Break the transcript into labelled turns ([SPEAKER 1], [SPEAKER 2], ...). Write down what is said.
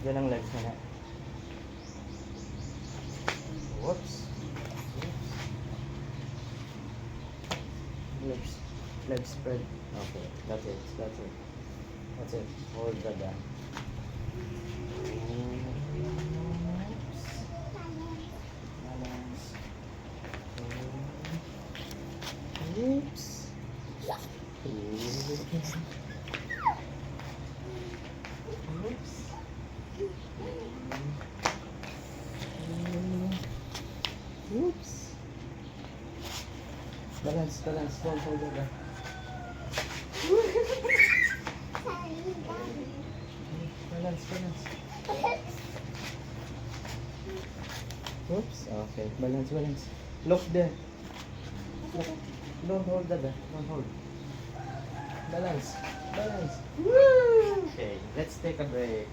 [SPEAKER 1] Yan ang legs na. Whoops. Leg spread. Okay, that's it. That's it. Hold that down. Balance. Oops. Oops. Oops. Balance. Don't hold it down. Balance. Oops. Okay. Balance. Look there. Look. Don't hold that. Don't hold. Balance. Woo! Okay. Let's take a break.